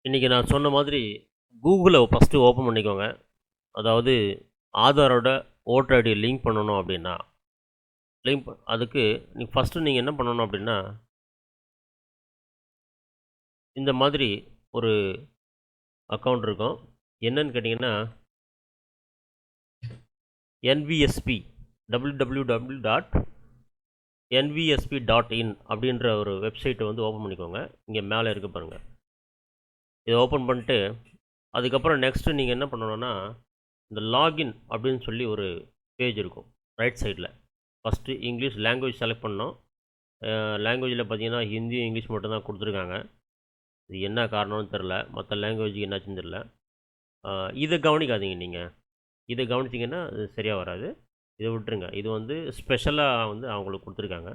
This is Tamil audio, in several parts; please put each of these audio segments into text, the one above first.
இன்றைக்கி நான் சொன்ன மாதிரி கூகுளை ஃபஸ்ட்டு ஓப்பன் பண்ணிக்கோங்க. அதாவது ஆதாரோட ஓட்டர் ஐடி லிங்க் பண்ணணும் அப்படின்னா அதுக்கு நீங்கள் என்ன பண்ணணும் அப்படின்னா, இந்த மாதிரி ஒரு அக்கௌண்ட் இருக்கும். என்னன்னு கேட்டிங்கன்னா என்விஎஸ்பி www.nvsp.in அப்படின்ற ஒரு வெப்சைட்டை வந்து ஓப்பன் பண்ணிக்கோங்க. இங்கே மேலே இருக்க பாருங்கள். இதை ஓப்பன் பண்ணிட்டு அதுக்கப்புறம் நெக்ஸ்ட்டு நீங்கள் என்ன பண்ணணுன்னா, இந்த லாகின் அப்படின்னு சொல்லி ஒரு பேஜ் இருக்கும் ரைட் சைடில். ஃபஸ்ட்டு இங்கிலீஷ் லாங்குவேஜ் செலக்ட் பண்ணோம். லாங்குவேஜில் பார்த்தீங்கன்னா ஹிந்தி இங்கிலீஷ் மட்டும்தான் கொடுத்துருக்காங்க. இது என்ன காரணம்னு தெரில, மற்ற லாங்குவேஜுக்கு என்னாச்சுன்னு தெரில. இதை கவனிக்காதீங்க. நீங்கள் இதை கவனிச்சிங்கன்னா அது சரியாக வராது. இதை விட்டுருங்க. இது வந்து ஸ்பெஷலாக வந்து அவங்களுக்கு கொடுத்துருக்காங்க.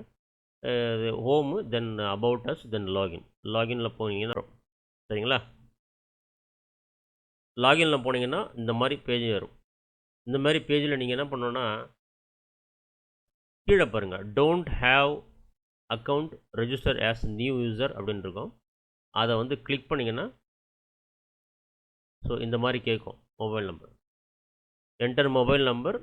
ஹோமு, தென் அபவுட் அஸ், தென் லாகினில் போனீங்கன்னா சரிங்களா. லாகினில் போனீங்கன்னா இந்த மாதிரி பேஜ் வரும். இந்த மாதிரி பேஜில் நீங்கள் என்ன பண்ணணுன்னா, கீழே பாருங்கள், don't have account register as new user அப்படின்னு இருக்கும். அதை வந்து கிளிக் பண்ணிங்கன்னா ஸோ இந்த மாதிரி கேட்கும். Mobile number enter mobile number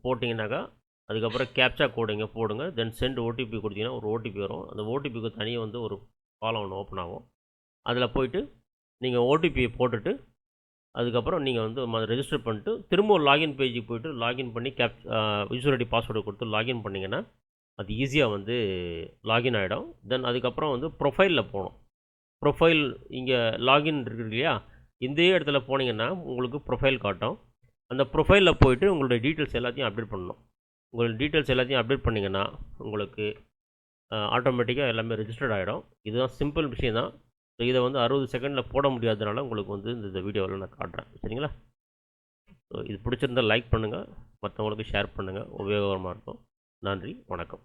போட்டிங்கனாக்கா அதுக்கப்புறம் கேப்சா கோடு இங்கே போடுங்க. தென் சென்ட் ஓடிபி கொடுத்தீங்கன்னா ஒரு ஓடிபி வரும். அந்த ஓடிபிக்கு தனியாக வந்து ஒரு காலம் ஒன்று ஓப்பன் ஆகும். அதில் போய்ட்டு நீங்கள் ஓடிபியை போட்டுட்டு அதுக்கப்புறம் நீங்கள் வந்து ரெஜிஸ்டர் பண்ணிட்டு திரும்ப ஒரு லாகின் பேஜுக்கு போய்ட்டு லாகின் பண்ணி யூசர் ஐடி பாஸ்வேர்டு கொடுத்து லாகின் பண்ணிங்கன்னா அது ஈஸியாக வந்து லாகின் ஆகிடும். தென் அதுக்கப்புறம் வந்து ப்ரொஃபைலில் போகணும். ப்ரொஃபைல் இங்கே லாகின் இருக்குது இல்லையா, இந்த இடத்துல போனீங்கன்னா உங்களுக்கு ப்ரொஃபைல் காட்டும். அந்த ப்ரொஃபைலில் போய்ட்டு உங்களுடைய டீட்டெயில்ஸ் எல்லாத்தையும் அப்டேட் பண்ணணும். உங்களுடைய டீட்டெயில்ஸ் எல்லாத்தையும் அப்டேட் பண்ணிங்கன்னா உங்களுக்கு ஆட்டோமேட்டிக்காக எல்லாமே ரெஜிஸ்டர்ட் ஆகிடும். இதுதான் சிம்பிள் விஷயம் தான். ஸோ இதை வந்து 60 செகண்டில் போட முடியாததுனால உங்களுக்கு வந்து இந்த வீடியோவில் நான் காட்டுறேன். சரிங்களா. ஸோ இது பிடிச்சிருந்தால் லைக் பண்ணுங்கள், மற்றவங்களுக்கு ஷேர் பண்ணுங்கள், உபயோகமாக இருக்கும். நன்றி, வணக்கம்.